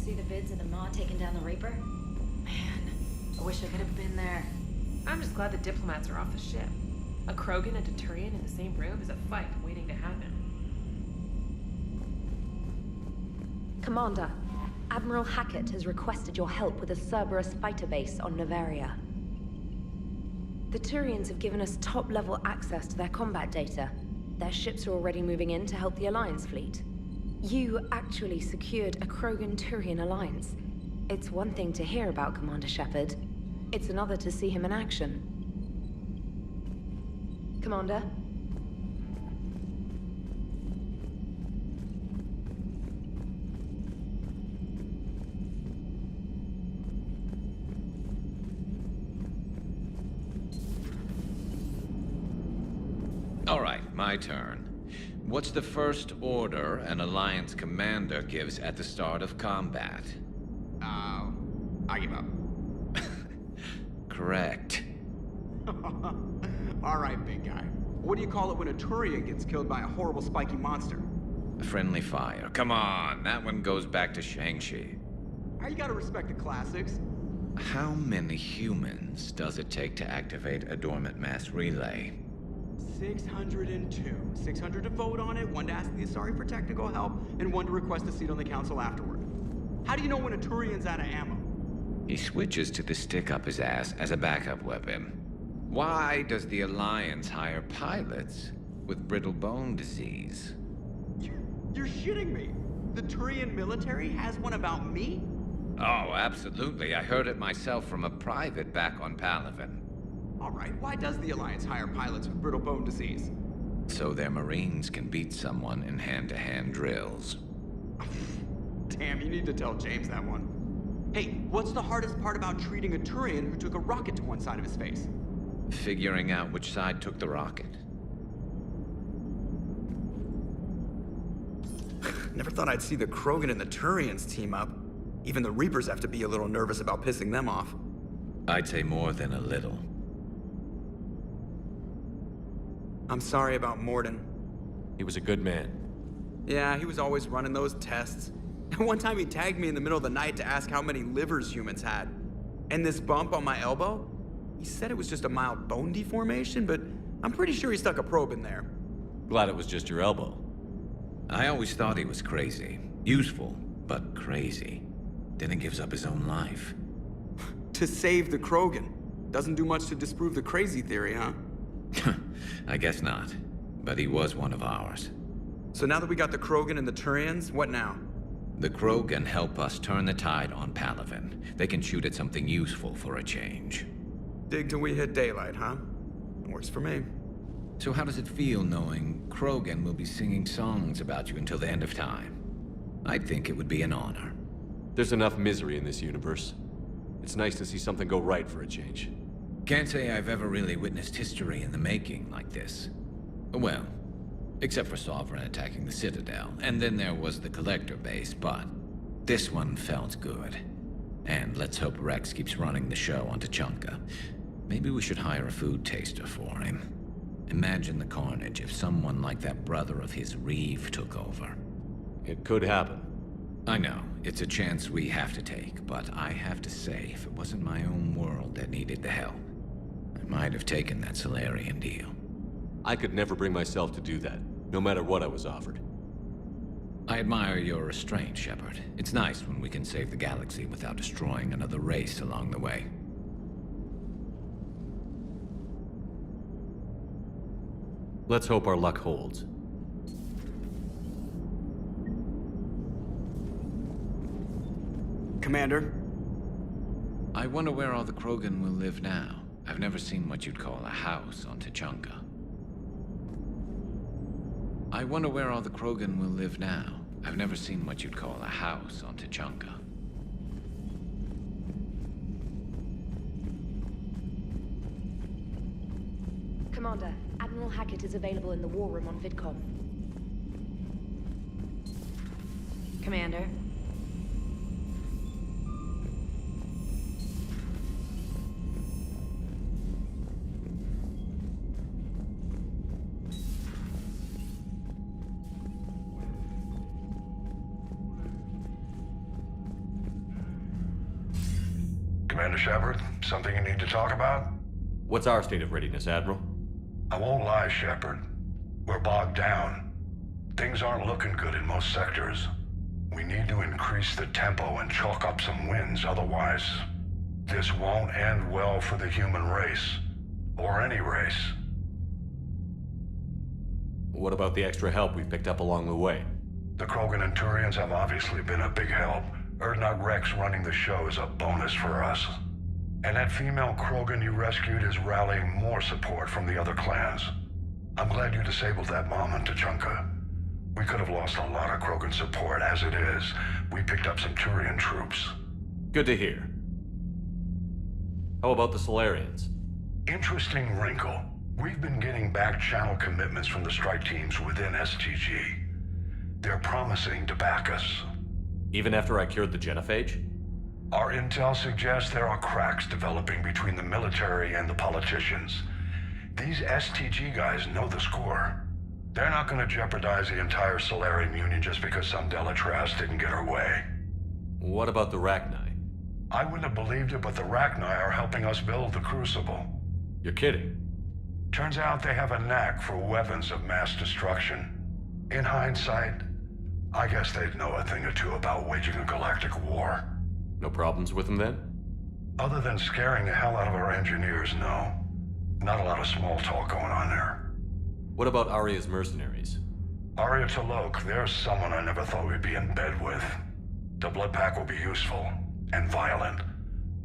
See the vids of the Maw taking down the Reaper? Man, I wish I could have been there. I'm just glad the diplomats are off the ship. A Krogan and a Turian in the same room is a fight waiting to happen. Commander, Admiral Hackett has requested your help with a Cerberus fighter base on Novaria. The Turians have given us top-level access to their combat data. Their ships are already moving in to help the Alliance fleet. You actually secured a Krogan-Turian alliance. It's one thing to hear about Commander Shepard. It's another to see him in action. Commander? All right, my turn. What's the first order an Alliance commander gives at the start of combat? I give up. Correct. All right, big guy. What do you call it when a Turian gets killed by a horrible spiky monster? Friendly fire. Come on, that one goes back to Shang-Chi. You gotta respect the classics. How many humans does it take to activate a dormant mass relay? 602. 600 to vote on it, 1 to ask the Asari for technical help, and 1 to request a seat on the council afterward. How do you know when a Turian's out of ammo? He switches to the stick up his ass as a backup weapon. Why does the Alliance hire pilots with brittle bone disease? You're shitting me. The Turian military has one about me? Oh, absolutely. I heard it myself from a private back on Palaven. All right, why does the Alliance hire pilots with brittle bone disease? So their Marines can beat someone in hand-to-hand drills. Damn, you need to tell James that one. Hey, what's the hardest part about treating a Turian who took a rocket to one side of his face? Figuring out which side took the rocket. Never thought I'd see the Krogan and the Turians team up. Even the Reapers have to be a little nervous about pissing them off. I'd say more than a little. I'm sorry about Morden. He was a good man. Yeah, he was always running those tests. And one time he tagged me in the middle of the night to ask how many livers humans had. And this bump on my elbow? He said it was just a mild bone deformation, but I'm pretty sure he stuck a probe in there. Glad it was just your elbow. I always thought he was crazy. Useful, but crazy. Then he gives up his own life. To save the Krogan. Doesn't do much to disprove the crazy theory, huh? I guess not. But he was one of ours. So now that we got the Krogan and the Turians, what now? The Krogan help us turn the tide on Palaven. They can shoot at something useful for a change. Dig till we hit daylight, huh? Works for me. So how does it feel knowing Krogan will be singing songs about you until the end of time? I'd think it would be an honor. There's enough misery in this universe. It's nice to see something go right for a change. Can't say I've ever really witnessed history in the making like this. Well, except for Sovereign attacking the Citadel, and then there was the Collector base, but this one felt good. And let's hope Rex keeps running the show on Tuchanka. Maybe we should hire a food taster for him. Imagine the carnage if someone like that brother of his, Reeve, took over. It could happen. I know, it's a chance we have to take, but I have to say, if it wasn't my own world that needed the help, I might have taken that Solarian deal. I could never bring myself to do that, no matter what I was offered. I admire your restraint, Shepard. It's nice when we can save the galaxy without destroying another race along the way. Let's hope our luck holds. Commander? I wonder where all the Krogan will live now. I've never seen what you'd call a house on Tuchanka. I wonder where all the Krogan will live now. I've never seen what you'd call a house on Tuchanka. Commander, Admiral Hackett is available in the war room on VidCom. Commander. Commander Shepard, something you need to talk about? What's our state of readiness, Admiral? I won't lie, Shepard. We're bogged down. Things aren't looking good in most sectors. We need to increase the tempo and chalk up some wins, otherwise, this won't end well for the human race. Or any race. What about the extra help we picked up along the way? The Krogan and Turians have obviously been a big help. Urdnot Rex running the show is a bonus for us. And that female Krogan you rescued is rallying more support from the other clans. I'm glad you disabled that mom in Tuchanka. We could have lost a lot of Krogan support. As it is, we picked up some Turian troops. Good to hear. How about the Solarians? Interesting wrinkle. We've been getting back-channel commitments from the strike teams within STG. They're promising to back us. Even after I cured the genophage? Our intel suggests there are cracks developing between the military and the politicians. These STG guys know the score. They're not going to jeopardize the entire Solarian Union just because some Delatras didn't get her way. What about the Rachni? I wouldn't have believed it, but the Rachni are helping us build the Crucible. You're kidding. Turns out they have a knack for weapons of mass destruction. In hindsight, I guess they'd know a thing or two about waging a galactic war. No problems with them then? Other than scaring the hell out of our engineers, no. Not a lot of small talk going on there. What about Arya's mercenaries? Arya T'Loak, there's someone I never thought we'd be in bed with. The blood pack will be useful, and violent.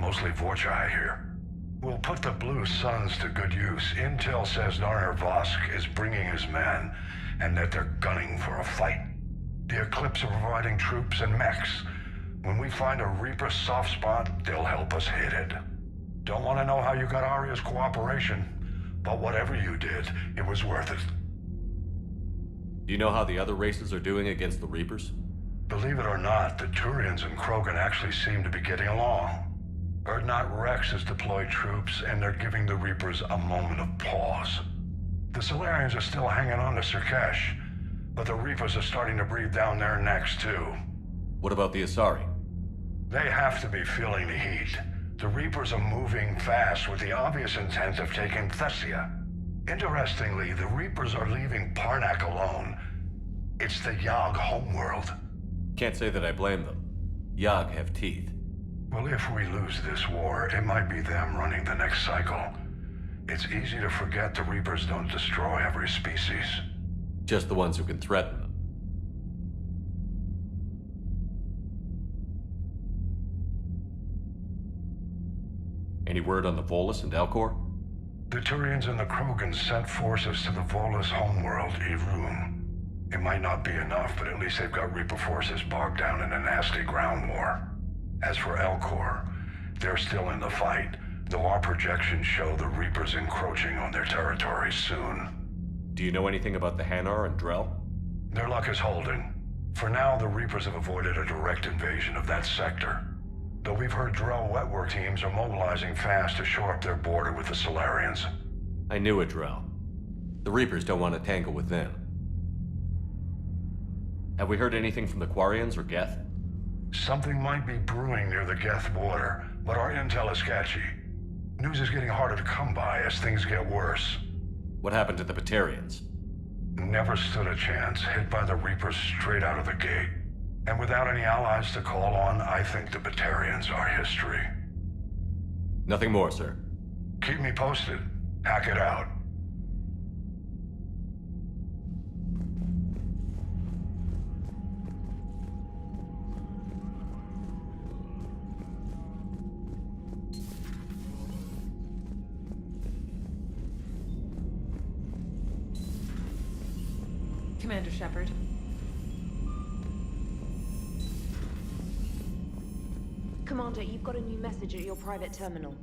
Mostly Vorchai here. We'll put the Blue Suns to good use. Intel says Narner Vosk is bringing his men, and that they're gunning for a fight. The Eclipse are providing troops and mechs. When we find a Reaper soft spot, they'll help us hit it. Don't want to know how you got Arya's cooperation, but whatever you did, it was worth it. Do you know how the other races are doing against the Reapers? Believe it or not, the Turians and Krogan actually seem to be getting along. Urdnot Rex has deployed troops, and they're giving the Reapers a moment of pause. The Solarians are still hanging on to Sirkesh, but the Reapers are starting to breathe down their necks too. What about the Asari? They have to be feeling the heat. The Reapers are moving fast with the obvious intent of taking Thessia. Interestingly, the Reapers are leaving Parnak alone. It's the Yog homeworld. Can't say that I blame them. Yog have teeth. Well, if we lose this war, it might be them running the next cycle. It's easy to forget the Reapers don't destroy every species. Just the ones who can threaten them. Any word on the Volus and Alcor? The Turians and the Krogans sent forces to the Volus homeworld, Irun. It might not be enough, but at least they've got Reaper forces bogged down in a nasty ground war. As for Alcor, they're still in the fight, though our projections show the Reapers encroaching on their territory soon. Do you know anything about the Hanar and Drell? Their luck is holding. For now, the Reapers have avoided a direct invasion of that sector. Though we've heard Drell wetwork teams are mobilizing fast to shore up their border with the Solarians. I knew it, Drell. The Reapers don't want to tangle with them. Have we heard anything from the Quarians or Geth? Something might be brewing near the Geth border, but our intel is sketchy. News is getting harder to come by as things get worse. What happened to the Batarians? Never stood a chance, hit by the Reapers straight out of the gate. And without any allies to call on, I think the Batarians are history. Nothing more, sir. Keep me posted. Hack it out. Commander Shepard. Commander, you've got a new message at your private terminal.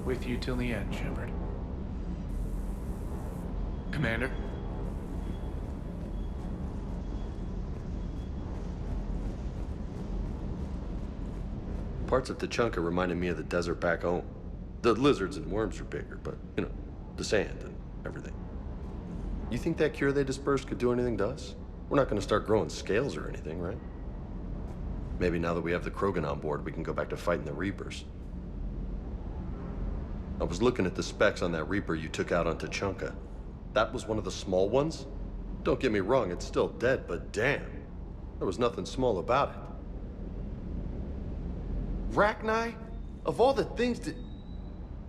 With you till the end, Shepard. Commander? Parts of Tachanka reminded me of the desert back home. The lizards and worms are bigger, but, you know, the sand and everything. You think that cure they dispersed could do anything to us? We're not gonna start growing scales or anything, right? Maybe now that we have the Krogan on board, we can go back to fighting the Reapers. I was looking at the specs on that Reaper you took out on Tachanka. That was one of the small ones? Don't get me wrong, it's still dead, but damn. There was nothing small about it. Rachni? Of all the things that...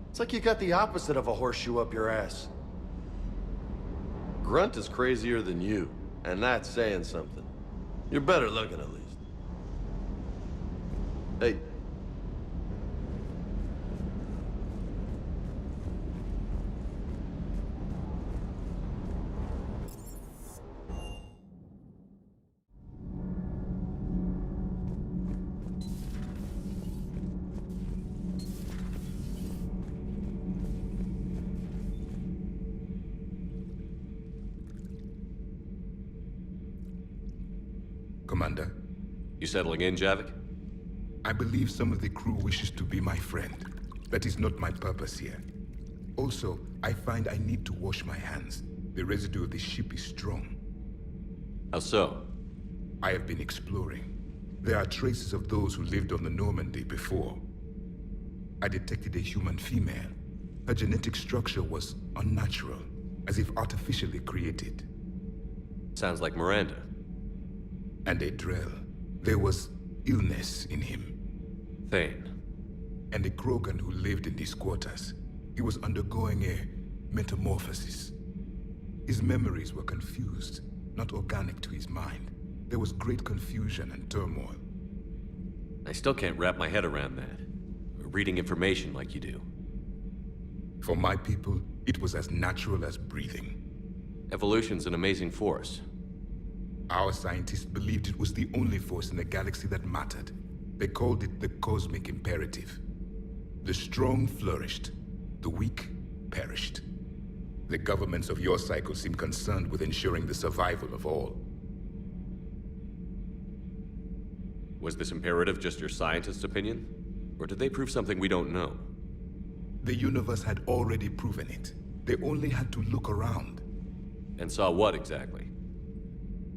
It's like you got the opposite of a horseshoe up your ass. Grunt is crazier than you, and that's saying something. You're better looking, at least. Hey. Commander, You settling in, Javik? I believe some of the crew wishes to be my friend. That is not my purpose here. Also, I find I need to wash my hands. The residue of the ship is strong. How so? I have been exploring. There are traces of those who lived on the Normandy before. I detected a human female. Her genetic structure was unnatural, as if artificially created. Sounds like Miranda. And a Drell. There was illness in him. Thane. And a Krogan who lived in these quarters. He was undergoing a metamorphosis. His memories were confused, not organic to his mind. There was great confusion and turmoil. I still can't wrap my head around that. Reading information like you do. For my people, it was as natural as breathing. Evolution's an amazing force. Our scientists believed it was the only force in the galaxy that mattered. They called it the cosmic imperative. The strong flourished, the weak perished. The governments of your cycle seem concerned with ensuring the survival of all. Was this imperative just your scientist's opinion? Or did they prove something we don't know? The universe had already proven it. They only had to look around. And saw what exactly?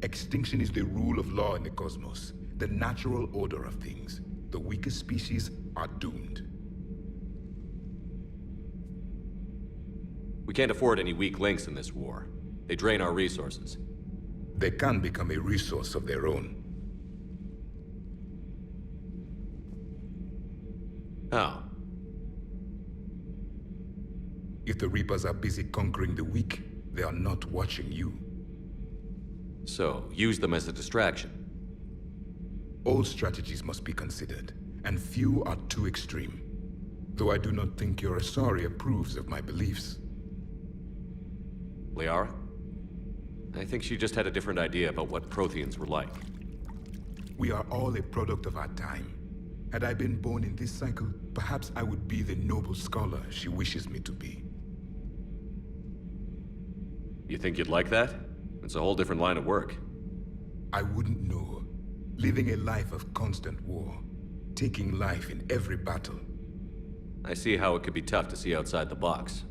Extinction is the rule of law in the cosmos, the natural order of things. The weakest species are doomed. We can't afford any weak links in this war. They drain our resources. They can become a resource of their own. How? If the Reapers are busy conquering the weak, they are not watching you. So, use them as a distraction. All strategies must be considered, and few are too extreme. Though I do not think your Asari approves of my beliefs. Liara? I think she just had a different idea about what Protheans were like. We are all a product of our time. Had I been born in this cycle, perhaps I would be the noble scholar she wishes me to be. You think you'd like that? It's a whole different line of work. I wouldn't know. Living a life of constant war. Taking life in every battle. I see how it could be tough to see outside the box.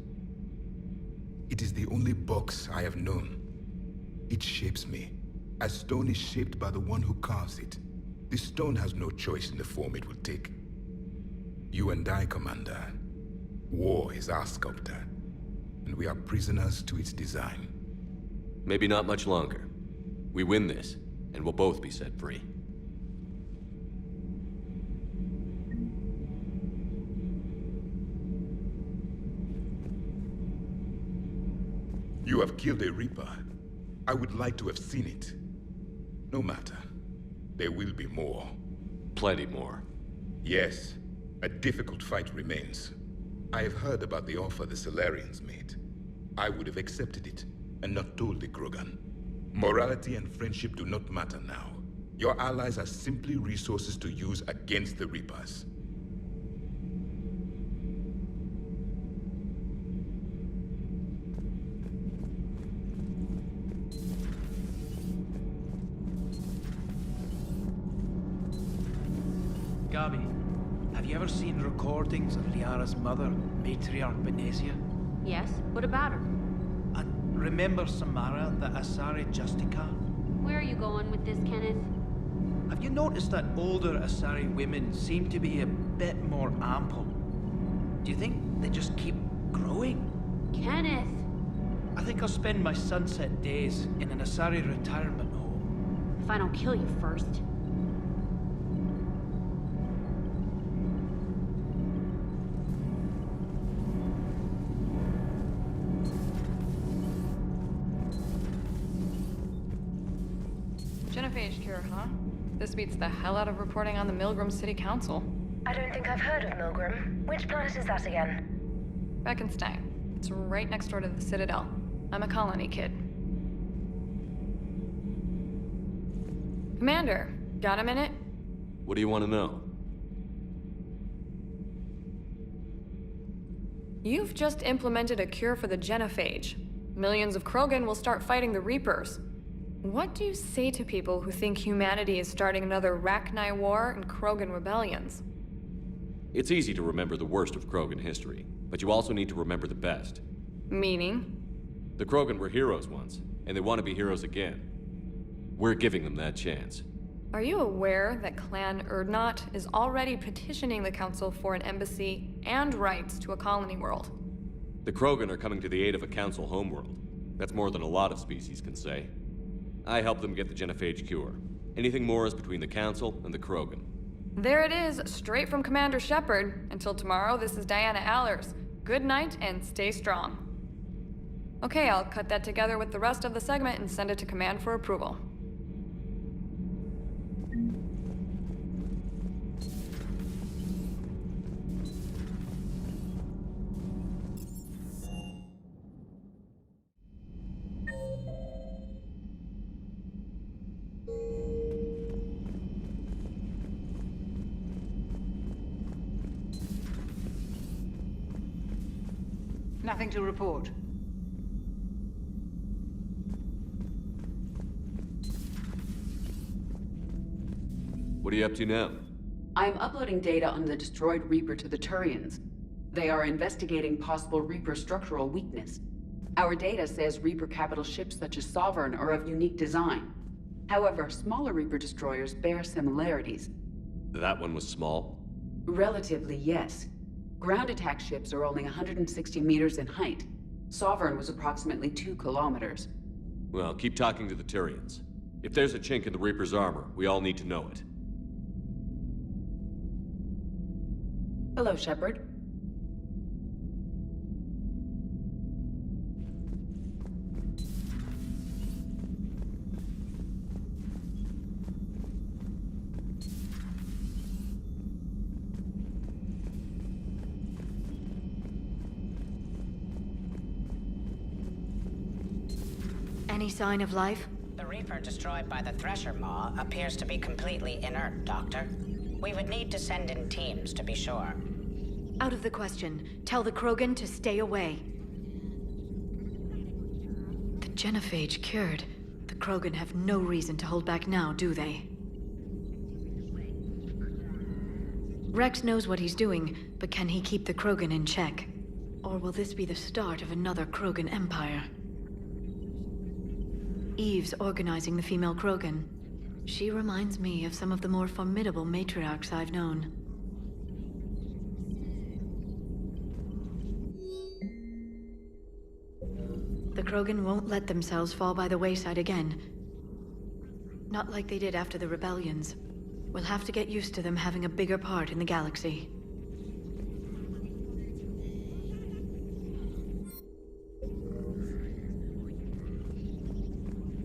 It is the only box I have known. It shapes me, as stone is shaped by the one who carves it. This stone has no choice in the form it will take. You and I, Commander. War is our sculptor, and we are prisoners to its design. Maybe not much longer. We win this, and we'll both be set free. You have killed a Reaper. I would like to have seen it. No matter. There will be more. Plenty more. Yes. A difficult fight remains. I have heard about the offer the Solarians made. I would have accepted it, and not told the Krogan. Morality and friendship do not matter now. Your allies are simply resources to use against the Reapers. Gabi, have you ever seen recordings of Liara's mother, Matriarch Benezia? Yes? What about her? And remember Samara, the Asari Justica? Where are you going with this, Kenneth? Have you noticed that older Asari women seem to be a bit more ample? Do you think they just keep growing? Kenneth! I think I'll spend my sunset days in an Asari retirement home. If I don't kill you first. Genophage cure, huh? This beats the hell out of reporting on the Milgram City Council. I don't think I've heard of Milgram. Which planet is that again? Beckenstein. It's right next door to the Citadel. I'm a colony kid. Commander, got a minute? What do you want to know? You've just implemented a cure for the genophage. Millions of Krogan will start fighting the Reapers. What do you say to people who think humanity is starting another Rachni War and Krogan rebellions? It's easy to remember the worst of Krogan history, but you also need to remember the best. Meaning? The Krogan were heroes once, and they want to be heroes again. We're giving them that chance. Are you aware that Clan Urdnot is already petitioning the Council for an embassy and rights to a colony world? The Krogan are coming to the aid of a Council homeworld. That's more than a lot of species can say. I helped them get the genophage cure. Anything more is between the Council and the Krogan. There it is, straight from Commander Shepard. Until tomorrow, this is Diana Allers. Good night and stay strong. Okay, I'll cut that together with the rest of the segment and send it to Command for approval. Nothing to report. What are you up to now? I am uploading data on the destroyed Reaper to the Turians. They are investigating possible Reaper structural weakness. Our data says Reaper capital ships such as Sovereign are of unique design. However, smaller Reaper destroyers bear similarities. That one was small? Relatively, yes. Ground attack ships are only 160 meters in height. Sovereign was approximately 2 kilometers. Well, keep talking to the Turians. If there's a chink in the Reaper's armor, we all need to know it. Hello, Shepard. Any sign of life? The Reaper destroyed by the Thresher Maw appears to be completely inert, Doctor. We would need to send in teams to be sure. Out of the question. Tell the Krogan to stay away. The genophage cured. The Krogan have no reason to hold back now, do they? Rex knows what he's doing, but can he keep the Krogan in check? Or will this be the start of another Krogan empire? Eve's organizing the female Krogan. She reminds me of some of the more formidable matriarchs I've known. The Krogan won't let themselves fall by the wayside again. Not like they did after the rebellions. We'll have to get used to them having a bigger part in the galaxy.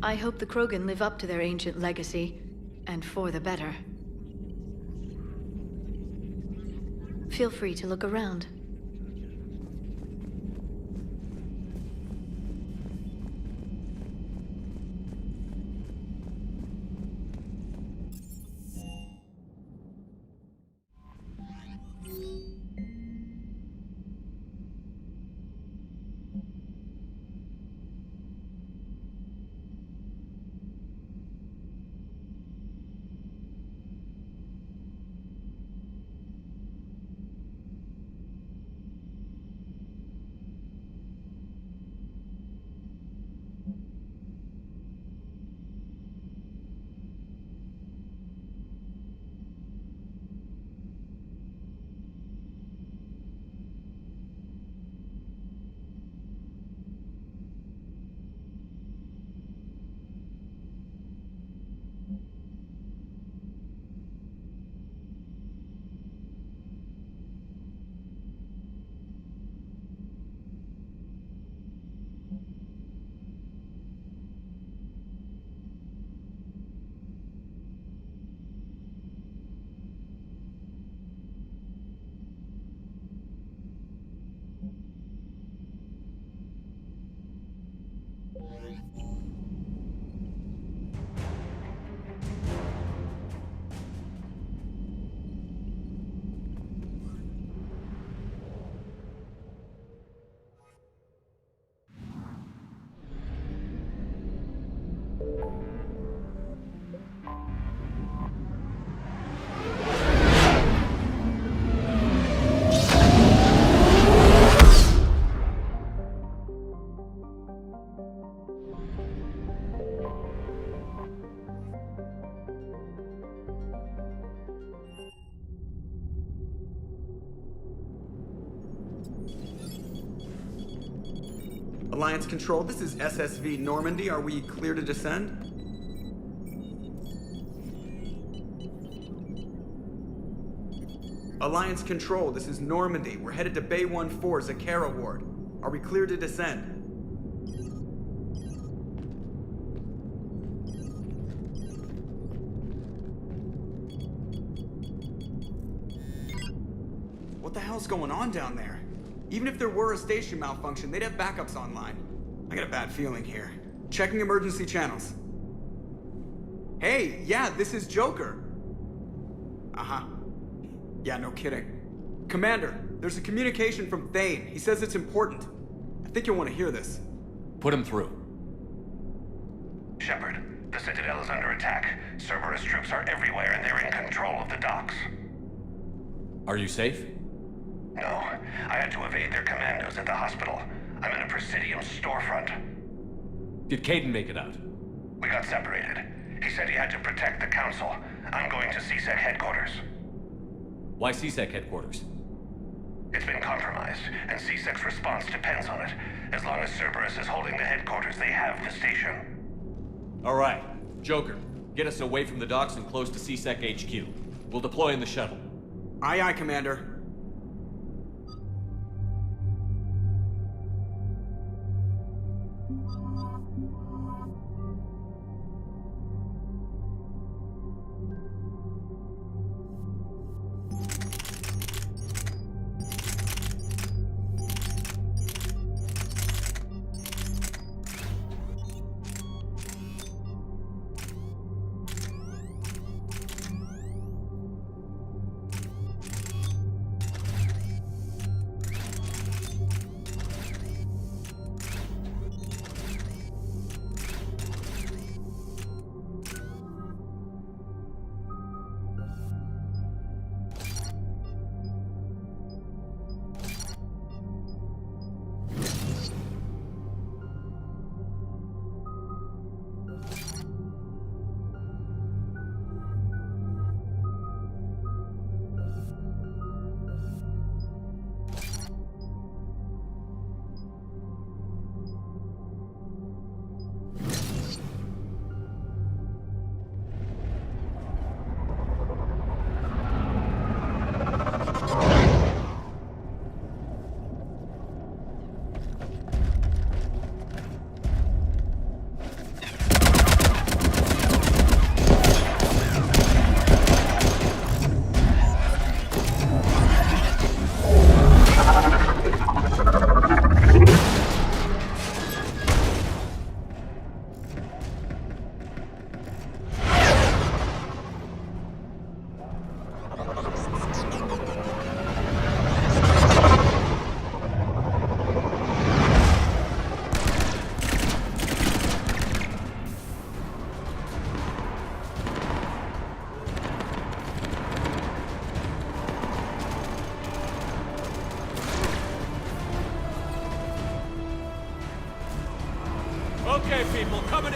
I hope the Krogan live up to their ancient legacy, and for the better. Feel free to look around. Alliance Control, this is SSV Normandy. Are we clear to descend? Alliance Control, this is Normandy. We're headed to Bay 1-4, Zakara Ward. Are we clear to descend? What the hell's going on down there? Even if there were a station malfunction, they'd have backups online. I got a bad feeling here. Checking emergency channels. Hey, yeah, this is Joker. Uh-huh. Yeah, no kidding. Commander, there's a communication from Thane. He says it's important. I think you'll want to hear this. Put him through. Shepard, the Citadel is under attack. Cerberus troops are everywhere and they're in control of the docks. Are you safe? No, I had to evade their commandos at the hospital. I'm in a Presidium storefront. Did Caden make it out? We got separated. He said he had to protect the Council. I'm going to CSEC headquarters. Why CSEC headquarters? It's been compromised, and CSEC's response depends on it. As long as Cerberus is holding the headquarters, they have the station. All right. Joker, get us away from the docks and close to CSEC HQ. We'll deploy in the shuttle. Aye, aye, Commander.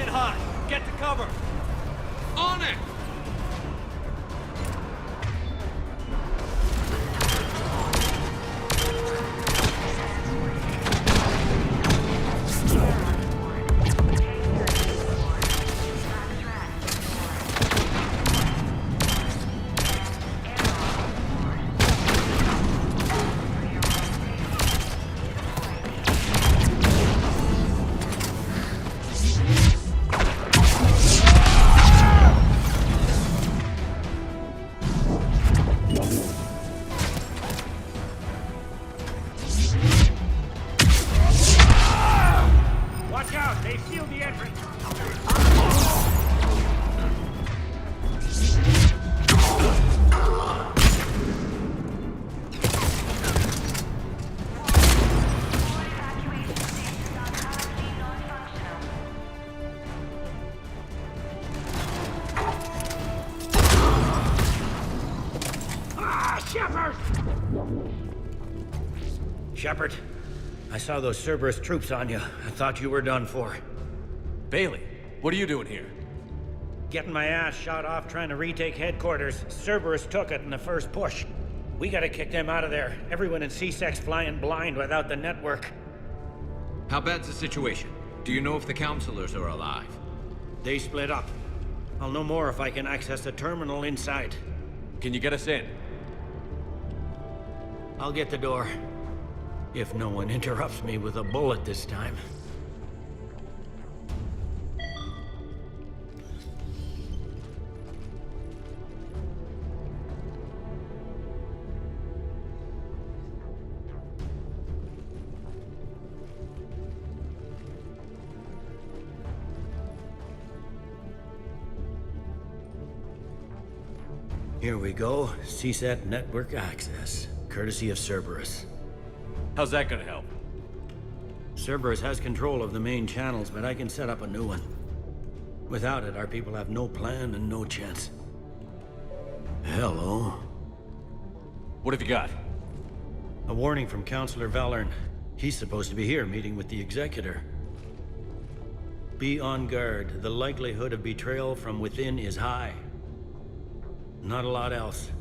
high. Get to cover. On it! Watch out! They sealed the entrance! Shepard, I saw those Cerberus troops on you. I thought you were done for. Bailey, what are you doing here? Getting my ass shot off trying to retake headquarters. Cerberus took it in the first push. We gotta kick them out of there. Everyone in C-Sec's flying blind without the network. How bad's the situation? Do you know if the counselors are alive? They split up. I'll know more if I can access the terminal inside. Can you get us in? I'll get the door. If no one interrupts me with a bullet this time. Here we go. CSAT network access, courtesy of Cerberus. How's that gonna help? Cerberus has control of the main channels, but I can set up a new one. Without it, our people have no plan and no chance. Hello. What have you got? A warning from Counselor Valern. He's supposed to be here meeting with the Executor. Be on guard. The likelihood of betrayal from within is high. Not a lot else.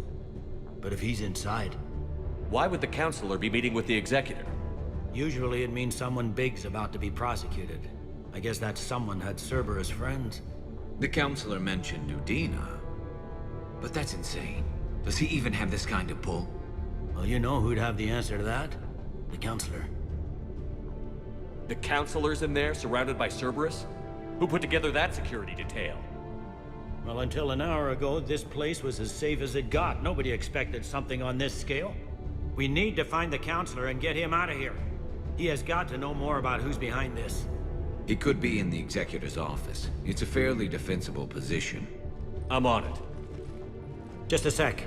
But if he's inside... Why would the Counselor be meeting with the Executor? Usually it means someone big's about to be prosecuted. I guess that someone had Cerberus friends. The counselor mentioned Udina. But that's insane. Does he even have this kind of pull? Well, you know who'd have the answer to that? The Counselor. The Counselor's in there, surrounded by Cerberus? Who put together that security detail? Well, until an hour ago, this place was as safe as it got. Nobody expected something on this scale. We need to find the Counselor and get him out of here. He has got to know more about who's behind this. He could be in the Executor's office. It's a fairly defensible position. I'm on it. Just a sec.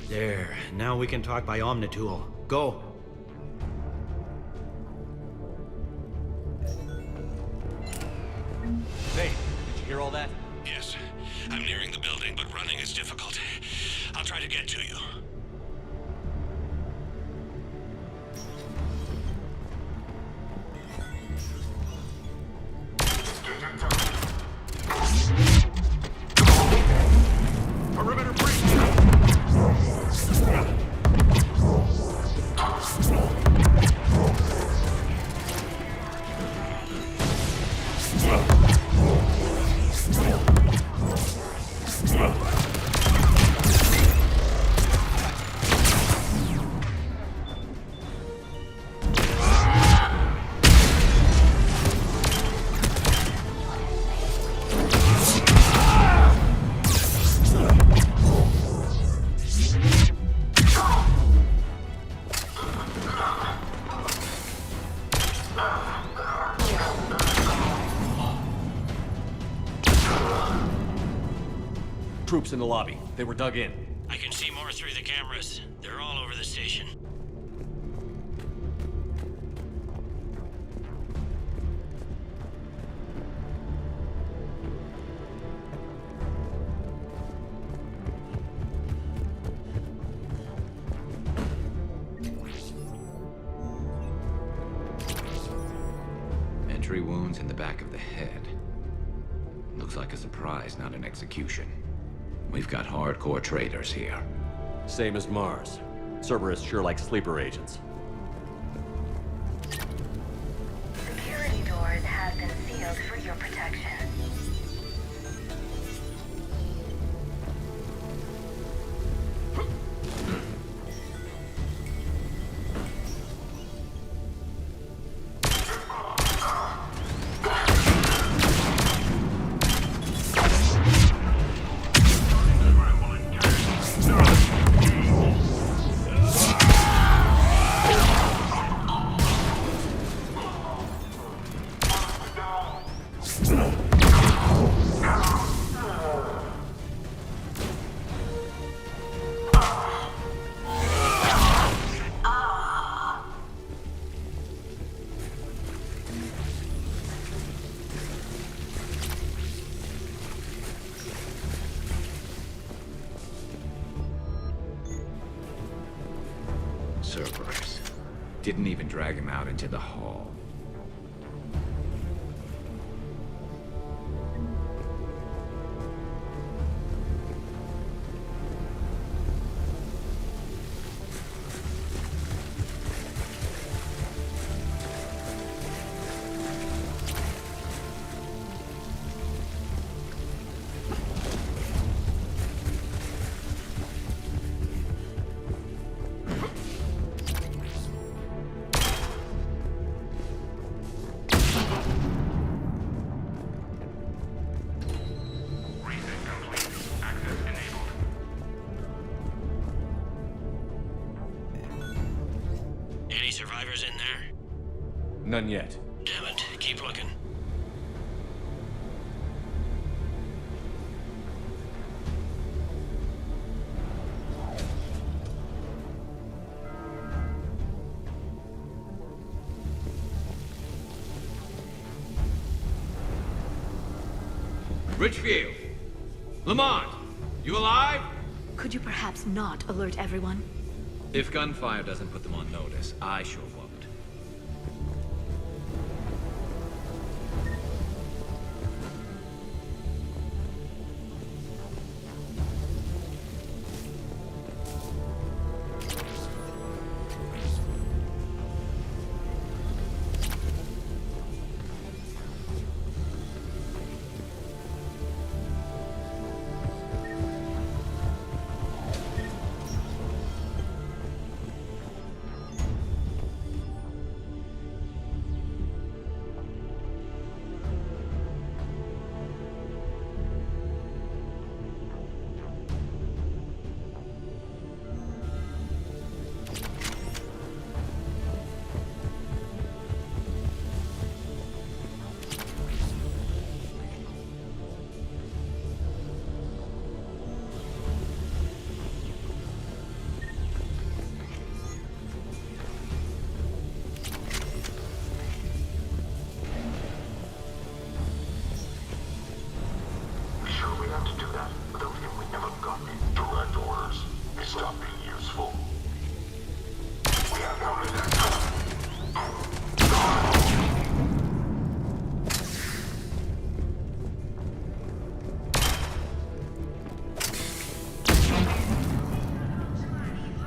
There. Now we can talk by Omnitool. Go. Hey, did you hear all that? Yes. I'm nearing the building, but running is difficult. I'll try to get to you. Perimeter breach! Troops in the lobby. They were dug in. I can see more through the cameras. They're all over the station. Entry wounds wounds in the back of the head. Looks like a surprise, not an execution. We've got hardcore traitors here. Same as Mars. Cerberus sure likes sleeper agents. Security doors have been sealed for your protection. Cerberus. Didn't even drag him out into the hall. Any survivors in there? None yet. Damn it. Keep looking. Richfield! Lamont! You alive? Could you perhaps not alert everyone? If gunfire doesn't put them on notice, I sure won't.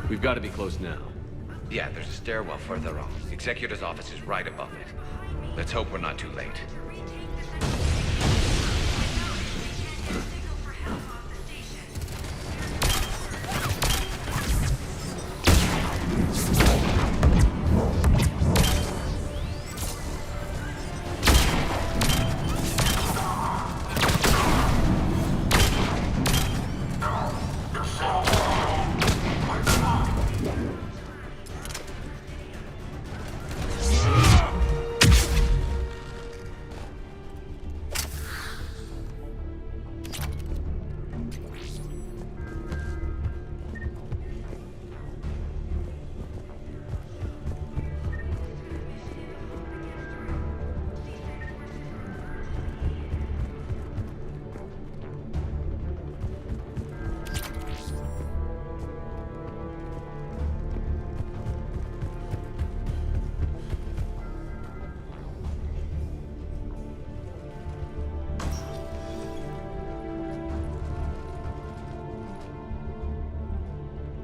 We've got to be close now. Yeah, there's a stairwell further on. Executor's office is right above it. Let's hope we're not too late.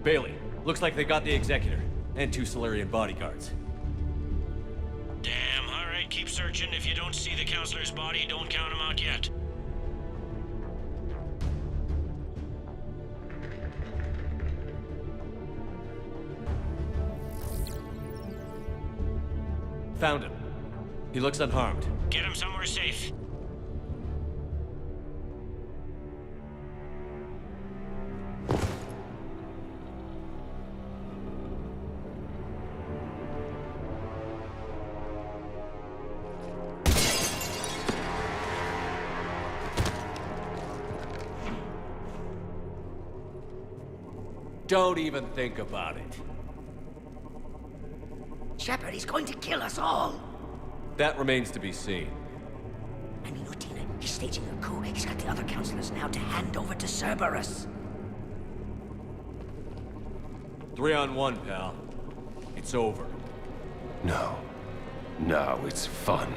Bailey, looks like they got the Executor, and 2 Solarian bodyguards. Damn, alright, keep searching. If you don't see the counselor's body, don't count him out yet. Found him. He looks unharmed. Get him somewhere safe. Don't even think about it. Shepard, he's going to kill us all. That remains to be seen. I mean, Udina, he's staging a coup. He's got the other counselors now to hand over to Cerberus. 3-on-1, pal. It's over. No. No, it's fun.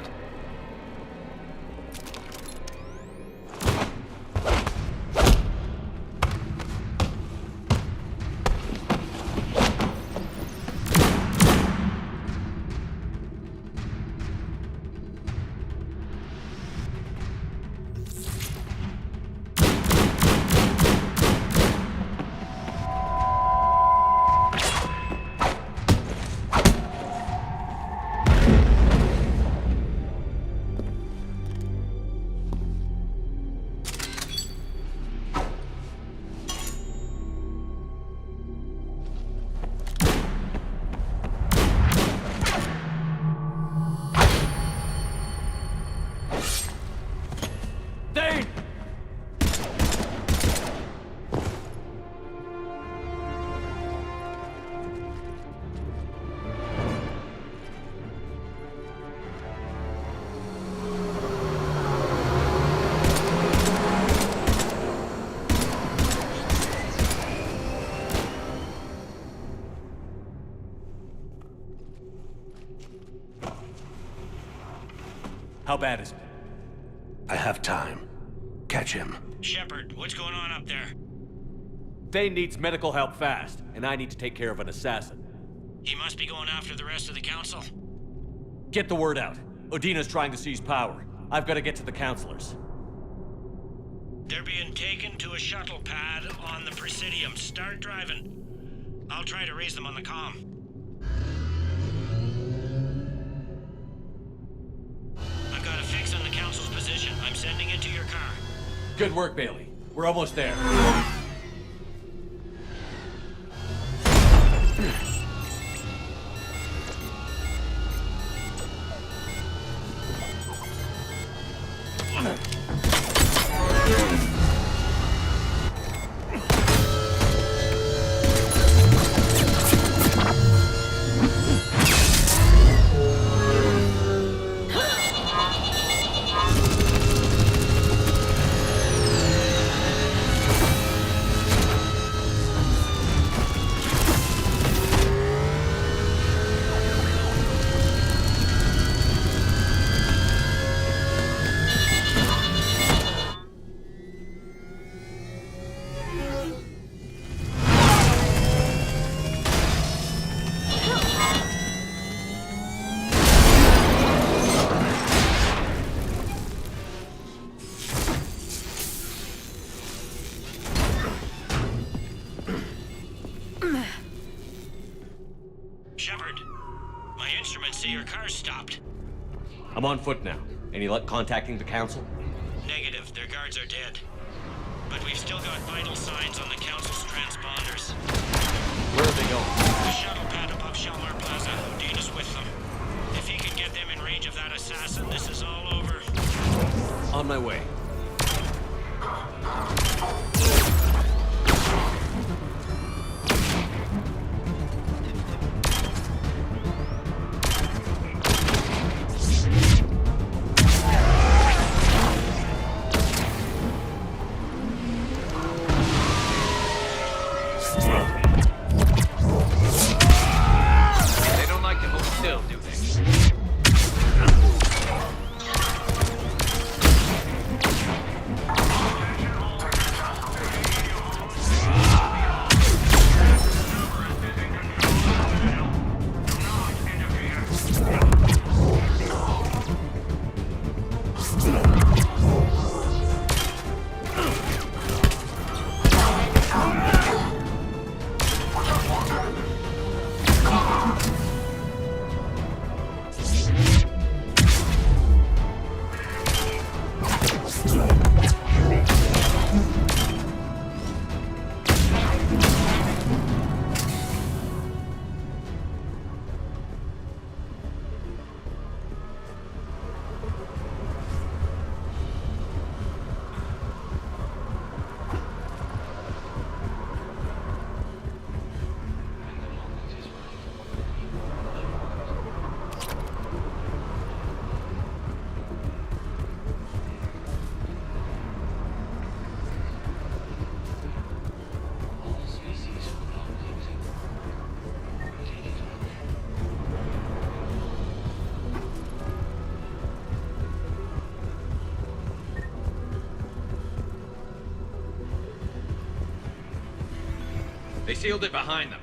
How bad is it? I have time. Catch him. Shepard, what's going on up there? Thane needs medical help fast, and I need to take care of an assassin. He must be going after the rest of the council. Get the word out. Udina's trying to seize power. I've got to get to the counselors. They're being taken to a shuttle pad on the Presidium. Start driving. I'll try to raise them on the comm. I've got a fix on the council's position. I'm sending it to your car. Good work, Bailey. We're almost there. Shepard, my instruments say your car's stopped. I'm on foot now. Any luck contacting the council? Negative, their guards are dead. But we've still got vital signs on the council's transponders. Where are they going? The shuttle pad above Shelmar Plaza. Udina's with them. If he can get them in range of that assassin, this is all over. On my way. They sealed it behind them.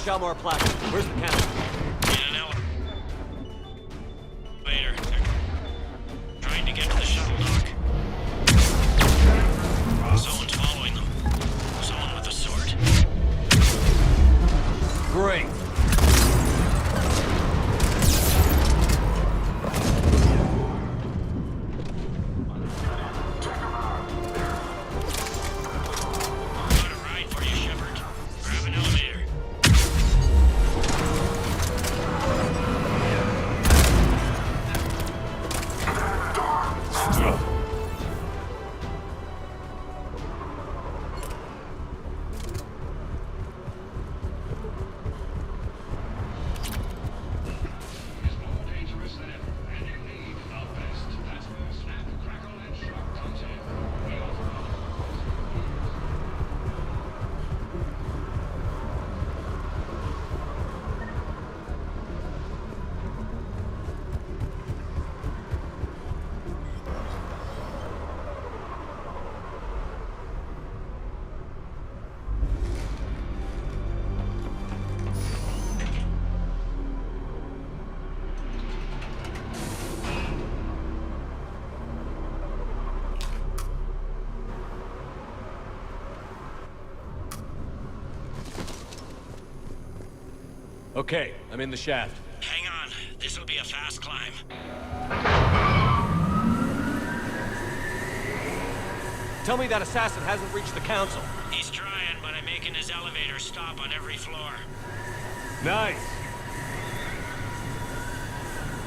Shalmar Plaza. Where's the council? In an elevator. Trying to get to the shuttle dock. Someone's following them. Someone with a sword. Great. Got a ride for you, Shepard. Grab an elevator. Okay, I'm in the shaft. Hang on. This'll be a fast climb. Tell me that assassin hasn't reached the council. He's trying, but I'm making his elevator stop on every floor. Nice.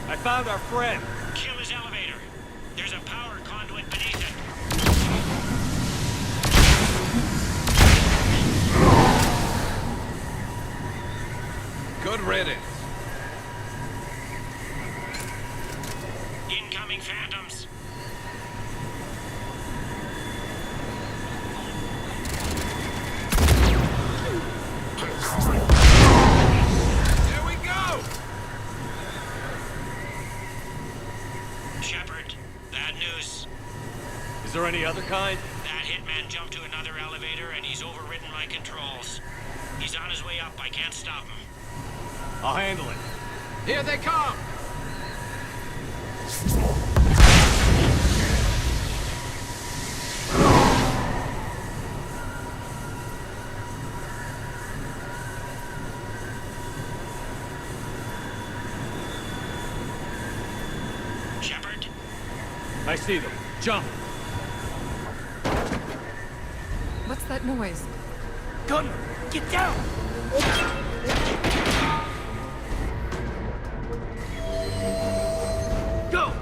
I found our friend. Kill his elevator. There's a power conduit beneath it. Good riddance. Incoming phantoms. Here we go! Shepard, bad news. Is there any other kind? That hitman jumped to another elevator and he's overridden my controls. He's on his way up. I can't stop him. I'll handle it. Here they come! Shepard? I see them. Jump! What's that noise? Gunner, get down! Go!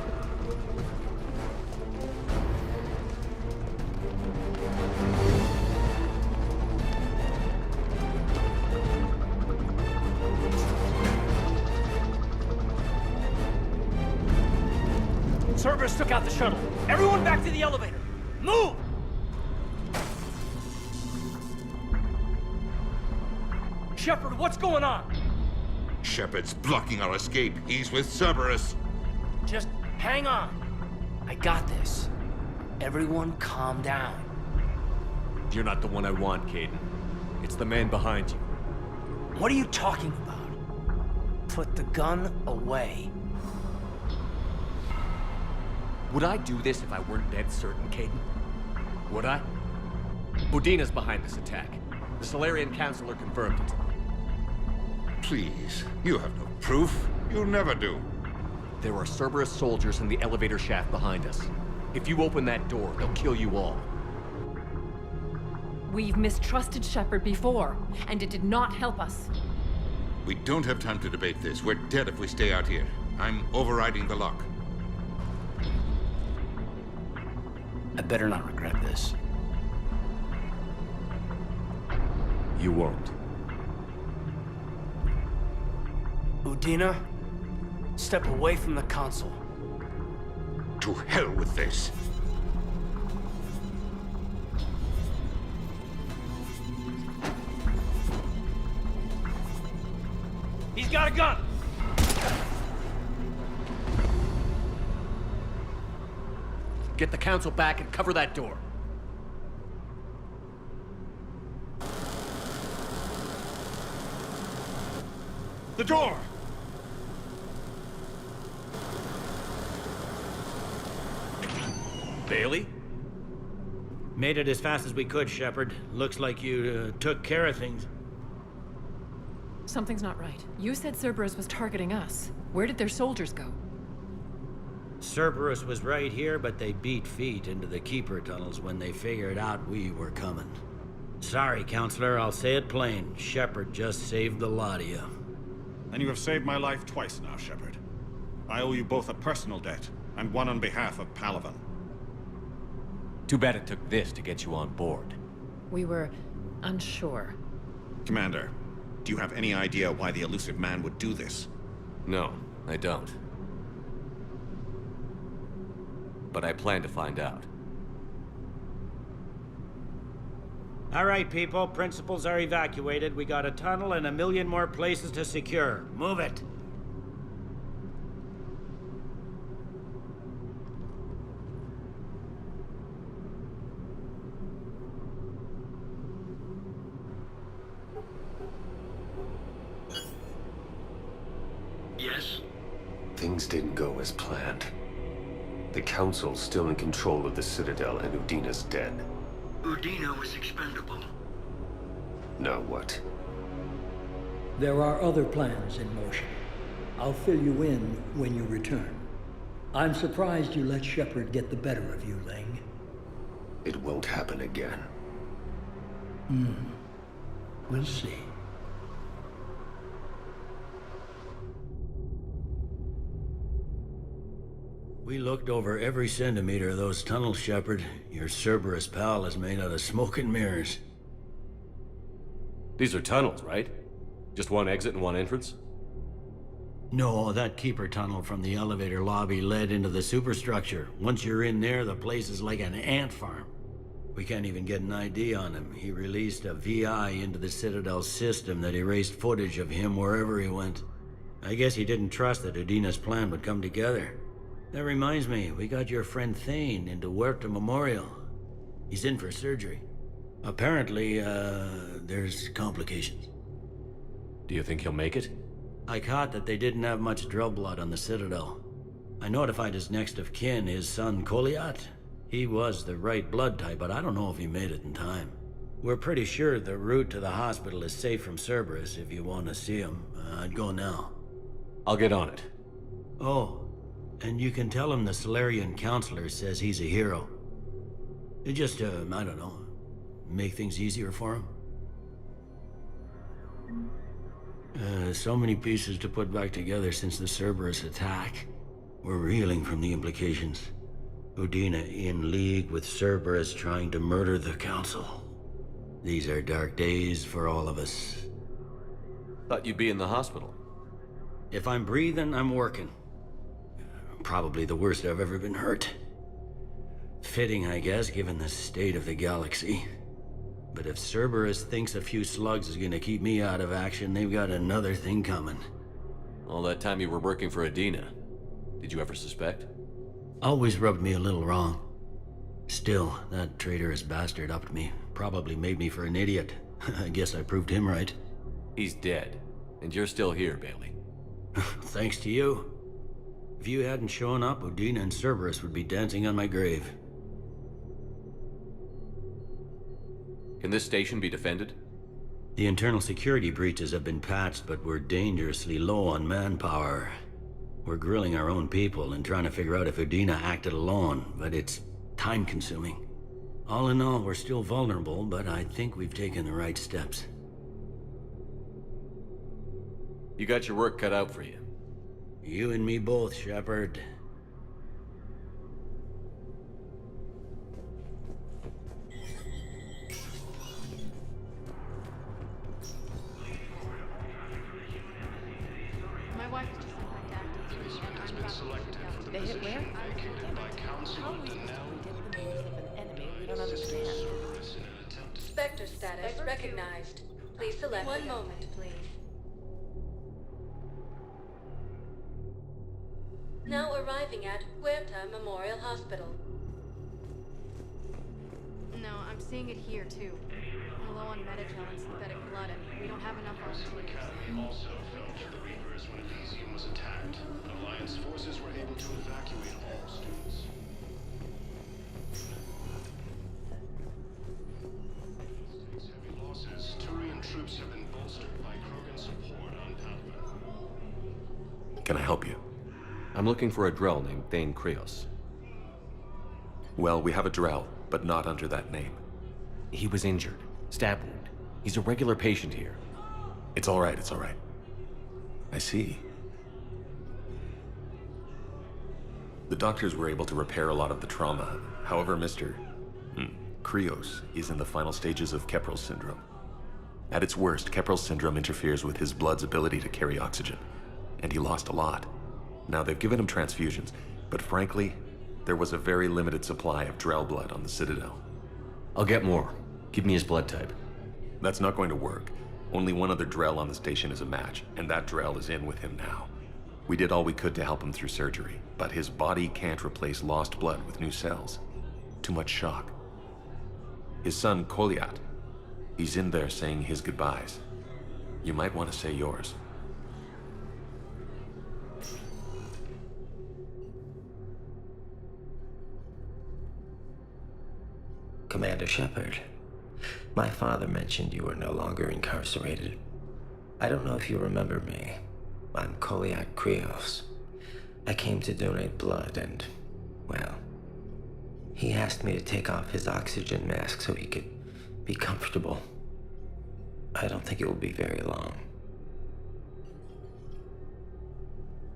Cerberus took out the shuttle. Everyone back to the elevator. Move! Shepard, what's going on? Shepard's blocking our escape. He's with Cerberus. Just hang on. I got this. Everyone calm down. You're not the one I want, Caden. It's the man behind you. What are you talking about? Put the gun away. Would I do this if I weren't dead certain, Caden? Would I? Udina's behind this attack. The Solarian Councilor confirmed it. Please, you have no proof. You'll never do. There are Cerberus soldiers in the elevator shaft behind us. If you open that door, they'll kill you all. We've mistrusted Shepard before, and it did not help us. We don't have time to debate this. We're dead if we stay out here. I'm overriding the lock. I better not regret this. You won't. Udina, step away from the console. To hell with this. He's got a gun! Get the council back and cover that door. The door! Bailey? Made it as fast as we could, Shepard. Looks like you took care of things. Something's not right. You said Cerberus was targeting us. Where did their soldiers go? Cerberus was right here, but they beat feet into the Keeper tunnels when they figured out we were coming. Sorry, Counselor, I'll say it plain. Shepard just saved the lot of you. And you have saved my life twice now, Shepard. I owe you both a personal debt, and one on behalf of Palaven. Too bad it took this to get you on board. We were unsure. Commander, do you have any idea why the elusive man would do this? No, I don't. But I plan to find out. All right, people. Principals are evacuated. We got a tunnel and 1 million more places to secure. Move it. Yes? Things didn't go as planned. The Council's still in control of the Citadel and Udina's dead. Udina was expendable. Now what? There are other plans in motion. I'll fill you in when you return. I'm surprised you let Shepard get the better of you, Ling. It won't happen again. We'll see. We looked over every centimeter of those tunnels, Shepard. Your Cerberus pal is made out of smoke and mirrors. These are tunnels, right? Just one exit and one entrance? No, that Keeper tunnel from the elevator lobby led into the superstructure. Once you're in there, the place is like an ant farm. We can't even get an ID on him. He released a VI into the Citadel system that erased footage of him wherever he went. I guess he didn't trust that Udina's plan would come together. That reminds me, we got your friend Thane into Huerta Memorial. He's in for surgery. Apparently, there's complications. Do you think he'll make it? I caught that they didn't have much drill blood on the Citadel. I notified his next of kin, his son Koliat. He was the right blood type, but I don't know if he made it in time. We're pretty sure the route to the hospital is safe from Cerberus. If you want to see him, I'd go now. I'll get on it. Oh. And you can tell him the Solarian Counselor says he's a hero. It just, I don't know, make things easier for him. So many pieces to put back together since the Cerberus attack. We're reeling from the implications. Udina in league with Cerberus trying to murder the Council. These are dark days for all of us. Thought you'd be in the hospital. If I'm breathing, I'm working. Probably the worst I've ever been hurt. Fitting, I guess, given the state of the galaxy. But if Cerberus thinks a few slugs is gonna keep me out of action, they've got another thing coming. All that time you were working for Udina, did you ever suspect? Always rubbed me a little wrong. Still, that traitorous bastard upped me. Probably made me for an idiot. I guess I proved him right. He's dead, and you're still here, Bailey. Thanks to you. If you hadn't shown up, Udina and Cerberus would be dancing on my grave. Can this station be defended? The internal security breaches have been patched, but we're dangerously low on manpower. We're grilling our own people and trying to figure out if Udina acted alone, but it's time-consuming. All in all, we're still vulnerable, but I think we've taken the right steps. You got your work cut out for you. You and me both, Shepard. status recognized. Please select. One moment, please. Now arriving at Huerta Memorial Hospital. No, I'm seeing it here too. We're low on Medi-gel and synthetic blood, and we don't have enough volunteers. Academy also fell to the Reapers when Elysium was attacked. Alliance forces were able to evacuate all students. Heavy losses. Turian troops have been bolstered by Krogan support on Padawan. Can I help you? I'm looking for a Drell named Thane Krios. Well, we have a Drell, but not under that name. He was injured. Stab wound. He's a regular patient here. It's all right, it's all right. I see. The doctors were able to repair a lot of the trauma. However, Mr. Krios is in the final stages of Keprel's syndrome. At its worst, Keprel's syndrome interferes with his blood's ability to carry oxygen, and he lost a lot. Now, they've given him transfusions, but frankly, there was a very limited supply of Drell blood on the Citadel. I'll get more. Give me his blood type. That's not going to work. Only one other Drell on the station is a match, and that Drell is in with him now. We did all we could to help him through surgery, but his body can't replace lost blood with new cells. Too much shock. His son, Kolyat, he's in there saying his goodbyes. You might want to say yours. Commander Shepard, my father mentioned you were no longer incarcerated. I don't know if you remember me. I'm Kolyat Krios. I came to donate blood and, well, he asked me to take off his oxygen mask so he could be comfortable. I don't think it will be very long.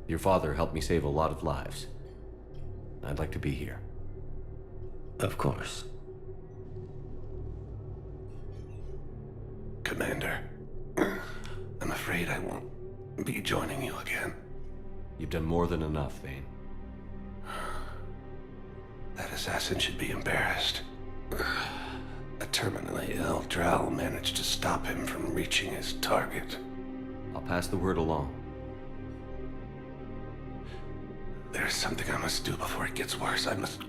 Your father helped me save a lot of lives. I'd like to be here. Of course. Commander, I'm afraid I won't be joining you again. You've done more than enough, Thane. That assassin should be embarrassed. A terminally ill Drell managed to stop him from reaching his target. I'll pass the word along. There's something I must do before it gets worse. I must...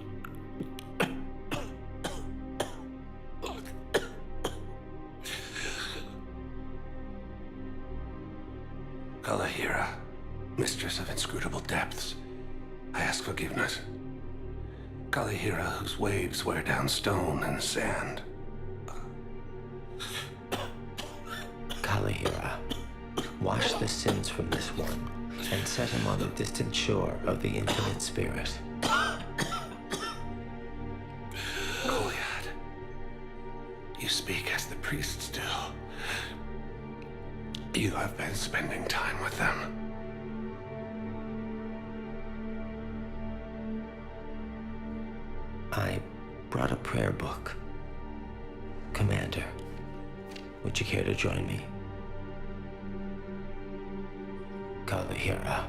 Kalahira, mistress of inscrutable depths, I ask forgiveness. Kalahira, whose waves wear down stone and sand. Kalahira, wash the sins from this one and set him on the distant shore of the infinite spirit. Kolyat, you speak as the priests do. You have been spending time with them. I brought a prayer book. Commander, would you care to join me? Kalahira,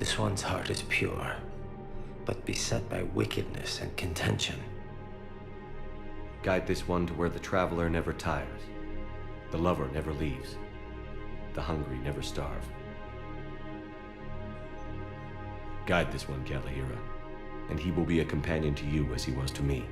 this one's heart is pure, but beset by wickedness and contention. Guide this one to where the traveler never tires, the lover never leaves, the hungry never starve. Guide this one, Kalahira, and he will be a companion to you as he was to me.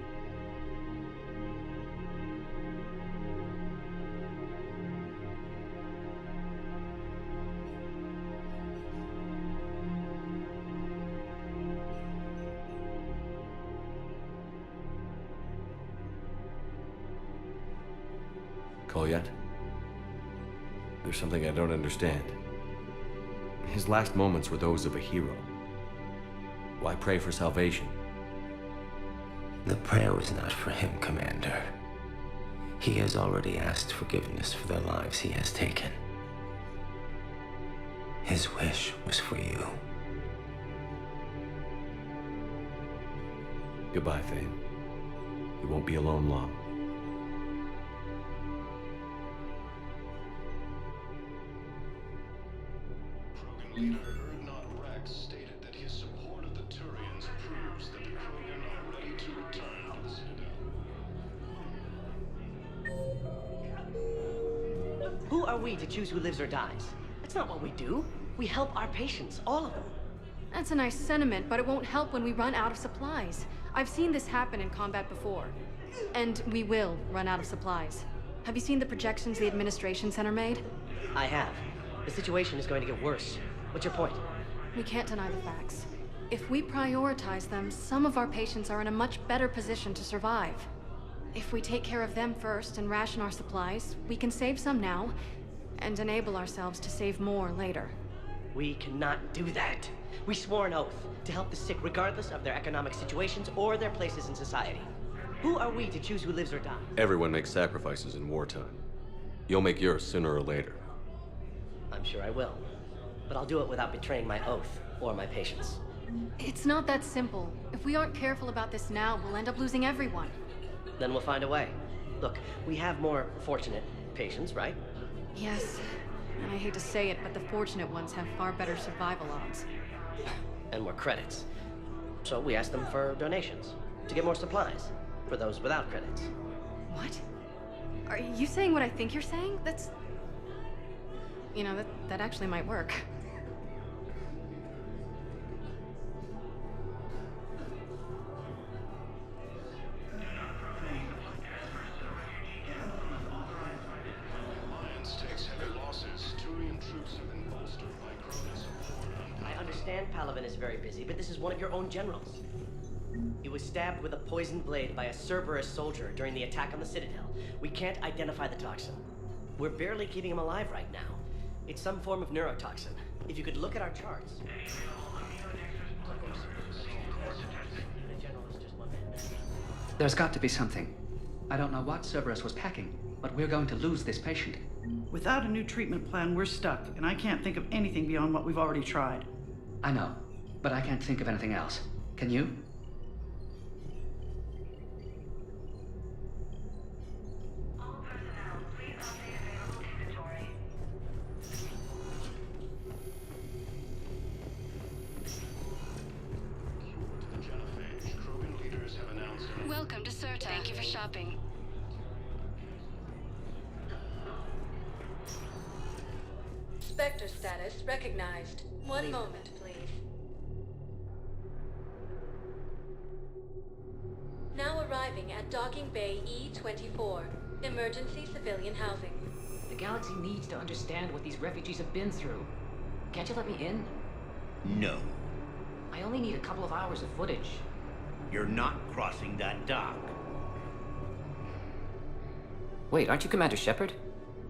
Kolyat? There's something I don't understand. His last moments were those of a hero. Why pray for salvation? The prayer was not for him, Commander. He has already asked forgiveness for the lives he has taken. His wish was for you. Goodbye, Thane. You won't be alone long. Leader Rex stated that his support of the Turians proves that the Krogan are ready to return to the Citadel. we to choose who lives or dies? That's not what we do. We help our patients, all of them. That's a nice sentiment, but it won't help when we run out of supplies. I've seen this happen in combat before. And we will run out of supplies. Have you seen the projections the administration center made? I have. The situation is going to get worse. What's your point? We can't deny the facts. If we prioritize them, some of our patients are in a much better position to survive. If we take care of them first and ration our supplies, we can save some now, and enable ourselves to save more later. We cannot do that. We swore an oath to help the sick regardless of their economic situations or their places in society. Who are we to choose who lives or dies? Everyone makes sacrifices in wartime. You'll make yours sooner or later. I'm sure I will. But I'll do it without betraying my oath or my patients. It's not that simple. If we aren't careful about this now, we'll end up losing everyone. Then we'll find a way. Look, we have more fortunate patients, right? Yes. And I hate to say it, but the fortunate ones have far better survival odds. And more credits. So we asked them for donations to get more supplies for those without credits. What? Are you saying what I think you're saying? That's... You know, that actually might work. Paladin is very busy, but this is one of your own generals. He was stabbed with a poisoned blade by a Cerberus soldier during the attack on the Citadel. We can't identify the toxin. We're barely keeping him alive right now. It's some form of neurotoxin. If you could look at our charts. There's got to be something. I don't know what Cerberus was packing, but we're going to lose this patient. Without a new treatment plan, we're stuck, and I can't think of anything beyond what we've already tried. I know, but I can't think of anything else. Can you? Welcome to Serta. Thank you for shopping. Spectre status recognized. One moment, please. Now arriving at Docking Bay E-24. Emergency civilian housing. The galaxy needs to understand what these refugees have been through. Can't you let me in? No. I only need a couple of hours of footage. You're not crossing that dock. Wait, aren't you Commander Shepard?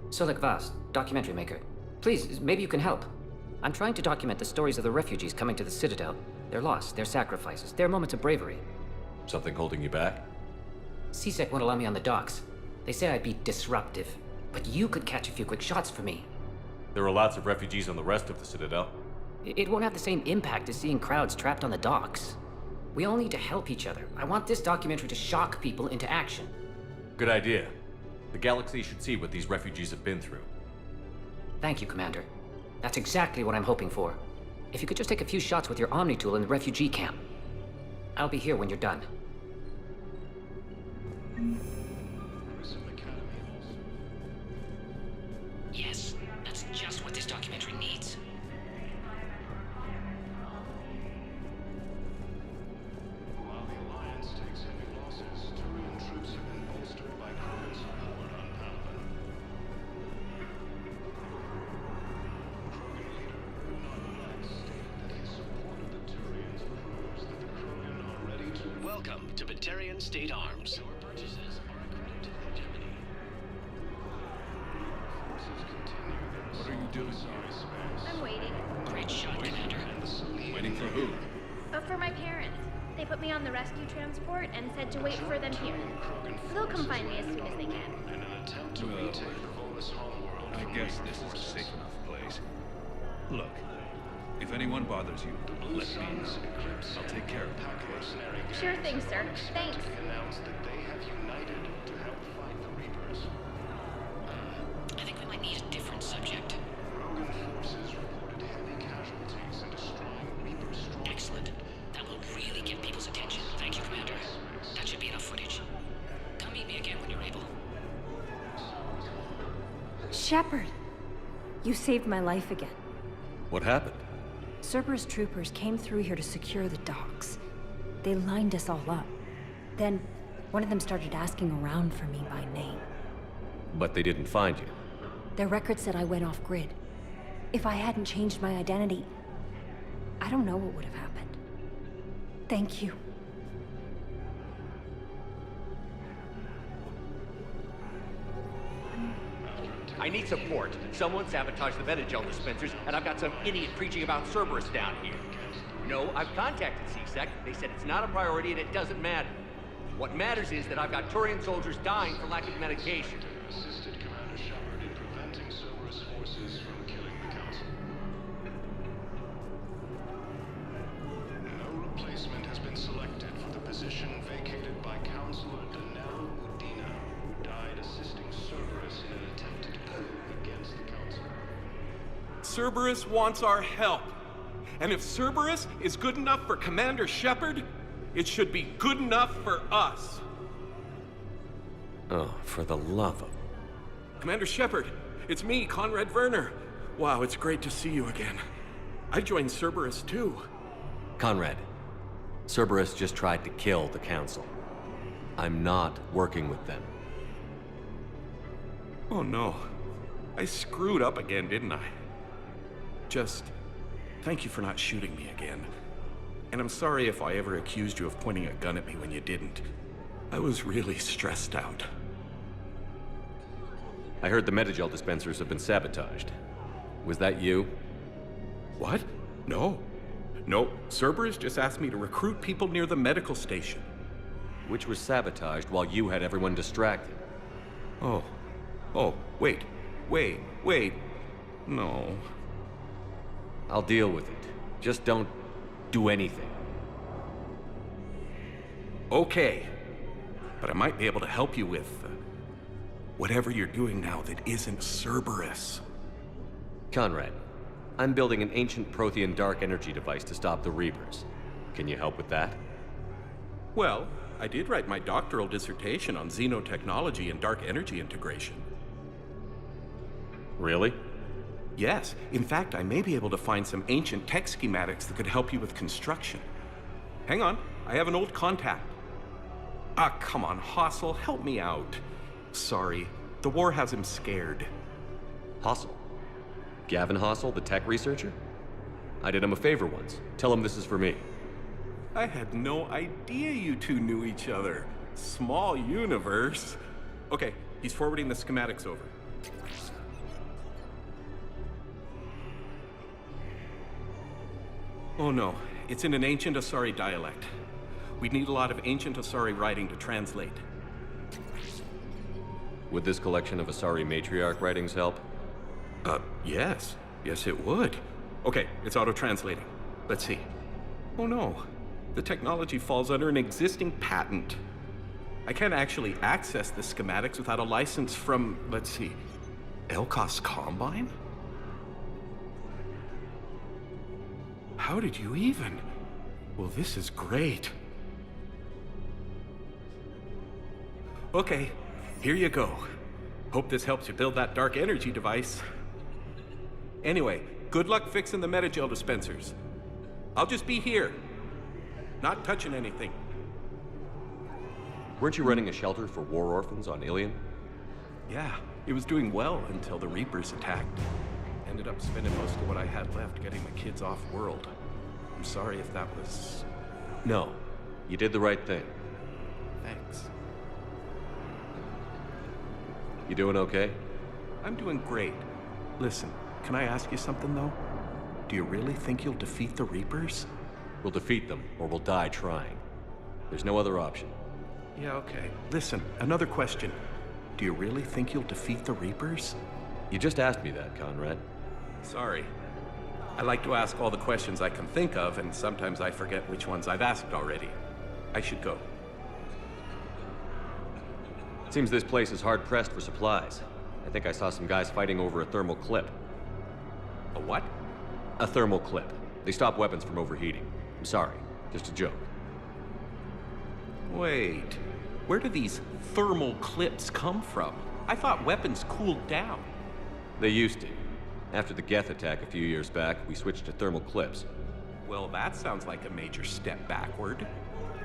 Solek Vast, documentary maker. Please, maybe you can help. I'm trying to document the stories of the refugees coming to the Citadel. Their loss, their sacrifices, their moments of bravery. Something holding you back? CSEC won't allow me on the docks. They say I'd be disruptive. But you could catch a few quick shots for me. There are lots of refugees on the rest of the Citadel. It won't have the same impact as seeing crowds trapped on the docks. We all need to help each other. I want this documentary to shock people into action. Good idea. The galaxy should see what these refugees have been through. Thank you, Commander. That's exactly what I'm hoping for. If you could just take a few shots with your Omni tool in the refugee camp. I'll be here when you're done. Yes, that's just what this documentary needs. While the Alliance takes heavy losses, Turian troops have been bolstered by Krogan's support on Paladin. Krogan leader Unan Rex stated that his support of the Turians proves that the Krogan are ready to... Welcome to Batarian State Arms. Your purchases are a credit to hegemony. Forces continue their What are you doing? space. I'm waiting. Great shot, Commander. Waiting for who? For my parents. They put me on the rescue transport and said to wait for them here. They'll come find me as soon as they can. In an attempt to retake Volus homeworld. I guess this is a safe enough place. Look, if anyone bothers you, let me know. I'll take care of them. Sure thing, sir. Thanks. Announced that they have united to help fight the Reapers. I think we might need a different subject. Krogan forces reported heavy casualties in destroying Reaper strongholds. Excellent. That will really get people's attention. Thank you, Commander. That should be enough footage. Come meet me again when you're able. Shepard, You saved my life again. What happened? Cerberus troopers came through here to secure the docks. They lined us all up. Then, one of them started asking around for me by name. But they didn't find you. Their record said I went off-grid. If I hadn't changed my identity, I don't know what would have happened. Thank you. I need support. Someone sabotaged the Metagel dispensers, and I've got some idiot preaching about Cerberus down here. No, I've contacted CSEC. They said it's not a priority and it doesn't matter. What matters is that I've got Turian soldiers dying for lack of medication. Assisted Commander Shepard in preventing Cerberus forces from killing the Council. No replacement has been selected for the position vacated by Counselor Danelle Udina, who died assisting Cerberus in an attempted coup against the Council. Cerberus wants our help. And if Cerberus is good enough for Commander Shepard, it should be good enough for us. Oh, for the love of... Commander Shepard, it's me, Conrad Werner. Wow, it's great to see you again. I joined Cerberus too. Conrad, Cerberus just tried to kill the Council. I'm not working with them. Oh no. I screwed up again, didn't I? Just... thank you for not shooting me again. And I'm sorry if I ever accused you of pointing a gun at me when you didn't. I was really stressed out. I heard the Metagel dispensers have been sabotaged. Was that you? What? No. No, Cerberus just asked me to recruit people near the medical station. Which was sabotaged while you had everyone distracted. Oh. Oh, wait. No. I'll deal with it. Just don't do anything. Okay. But I might be able to help you with whatever you're doing now that isn't Cerberus. Conrad, I'm building an ancient Prothean dark energy device to stop the Reapers. Can you help with that? Well, I did write my doctoral dissertation on xenotechnology and dark energy integration. Really? Yes. In fact, I may be able to find some ancient tech schematics that could help you with construction. Hang on, I have an old contact. Ah, come on, Hossel, help me out. Sorry, the war has him scared. Hossel? Gavin Hossel, the tech researcher? I did him a favor once. Tell him this is for me. I had no idea you two knew each other. Small universe. Okay, he's forwarding the schematics over. Oh no, it's in an ancient Asari dialect. We'd need a lot of ancient Asari writing to translate. Would this collection of Asari matriarch writings help? Yes. Yes, it would. Okay, it's auto-translating. Let's see. Oh no, the technology falls under an existing patent. I can't actually access the schematics without a license from, let's see, Elkos Combine? How did you even? Well, this is great. Okay, here you go. Hope this helps you build that dark energy device. Anyway, good luck fixing the Metagel dispensers. I'll just be here. Not touching anything. Weren't you running a shelter for war orphans on Ilion? Yeah, it was doing well until the Reapers attacked. Ended up spending most of what I had left getting the kids off-world. I'm sorry if that was... No, you did the right thing. Thanks. You doing okay? I'm doing great. Listen, can I ask you something, though? Do you really think you'll defeat the Reapers? We'll defeat them, or we'll die trying. There's no other option. Yeah, okay. Listen, another question. Do you really think you'll defeat the Reapers? You just asked me that, Conrad. Sorry. I like to ask all the questions I can think of, and sometimes I forget which ones I've asked already. I should go. Seems this place is hard-pressed for supplies. I think I saw some guys fighting over a thermal clip. A what? A thermal clip. They stop weapons from overheating. I'm sorry, just a joke. Wait, where do these thermal clips come from? I thought weapons cooled down. They used to. After the Geth attack a few years back, we switched to thermal clips. Well, that sounds like a major step backward.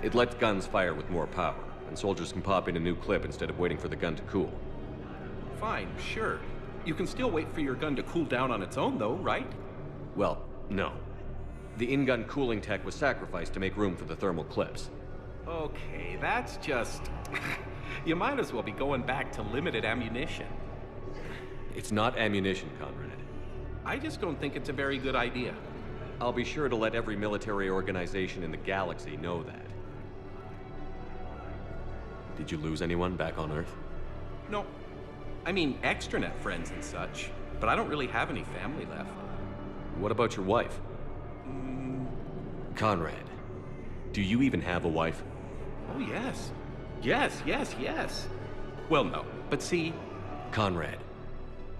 It lets guns fire with more power, and soldiers can pop in a new clip instead of waiting for the gun to cool. Fine, sure. You can still wait for your gun to cool down on its own, though, right? Well, no. The in-gun cooling tech was sacrificed to make room for the thermal clips. Okay, that's just... You might as well be going back to limited ammunition. It's not ammunition, Conrad. I just don't think it's a very good idea. I'll be sure to let every military organization in the galaxy know that. Did you lose anyone back on Earth? No. I mean, extranet friends and such, but I don't really have any family left. What about your wife? Conrad, do you even have a wife? Oh, yes. Yes. Well, no, but see... Conrad,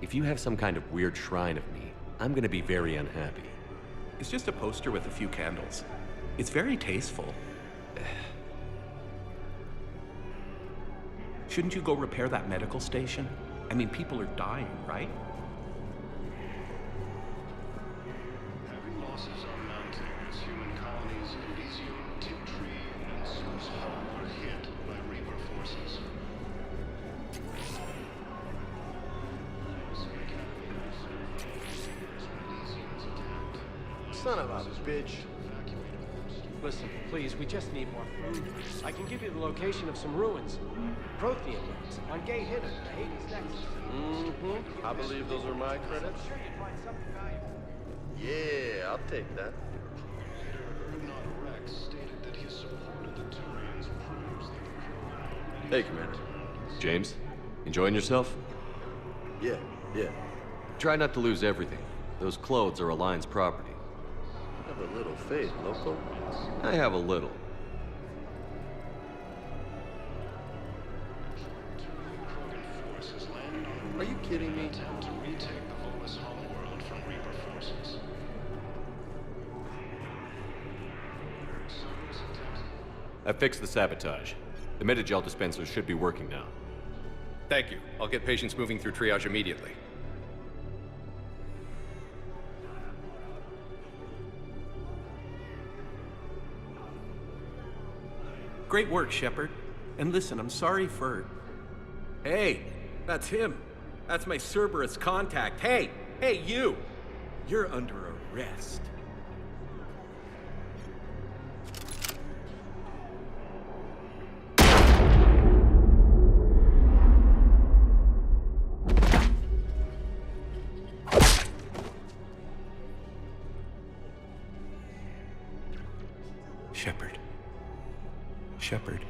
if you have some kind of weird shrine of me, I'm gonna be very unhappy. It's just a poster with a few candles. It's very tasteful. Shouldn't you go repair that medical station? I mean, people are dying, right? Heavy losses are mounting as human colonies in Elysium, Tiptree, and Zeus Hall are hit by Reaper forces. Son of a bitch. Listen, please, we just need more food. I can give you the location of some ruins. Prothean ruins on Gay Hinner, Hades Nexus. Mm-hmm. I believe those are my credits. I'm sure you'd find something valuable. Yeah, I'll take that. Rex stated that his support of the Turians proves that the program... Hey, Commander. James, enjoying yourself? Yeah. Try not to lose everything. Those clothes are Alliance property. Have a little faith, loco. I have a little. Are you kidding me? To retake the Volus homeworld from Reaper forces. I fixed the sabotage. The Metagel dispensers should be working now. Thank you. I'll get patients moving through triage immediately. Great work, Shepard. And listen, I'm sorry for... Hey, that's him. That's my Cerberus contact. Hey, you! You're under arrest. Shepard,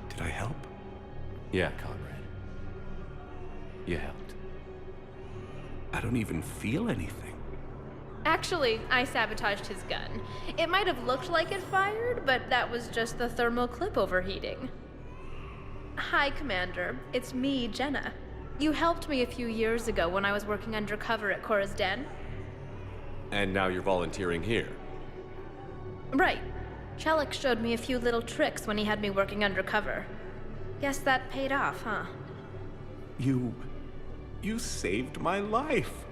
did I help? Yeah, Conrad. You helped. I don't even feel anything. Actually, I sabotaged his gun. It might have looked like it fired, but that was just the thermal clip overheating. Hi, Commander. It's me, Jenna. You helped me a few years ago when I was working undercover at Cora's Den. And now you're volunteering here. Right. Chelik showed me a few little tricks when he had me working undercover. Guess that paid off, huh? You saved my life.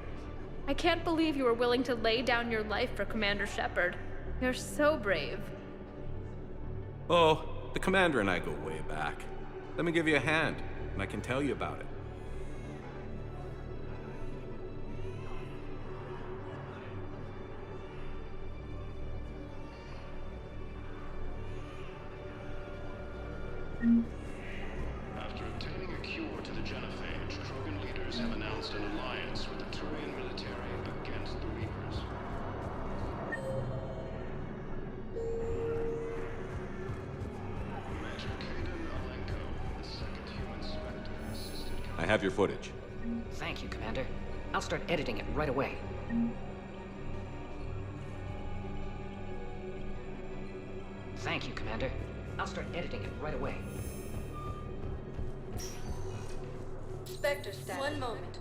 I can't believe you were willing to lay down your life for Commander Shepard. You're so brave. Oh, the Commander and I go way back. Let me give you a hand, and I can tell you about it. After obtaining a cure to the genophage, Krogan leaders have announced an alliance with the Turian military against the Reapers. Major Kaden Alenko, the second human Spectre, assisted... I have your footage. Thank you, Commander. I'll start editing it right away. Thank you, Commander. I'll start editing it right away. Spectre status. 1 moment.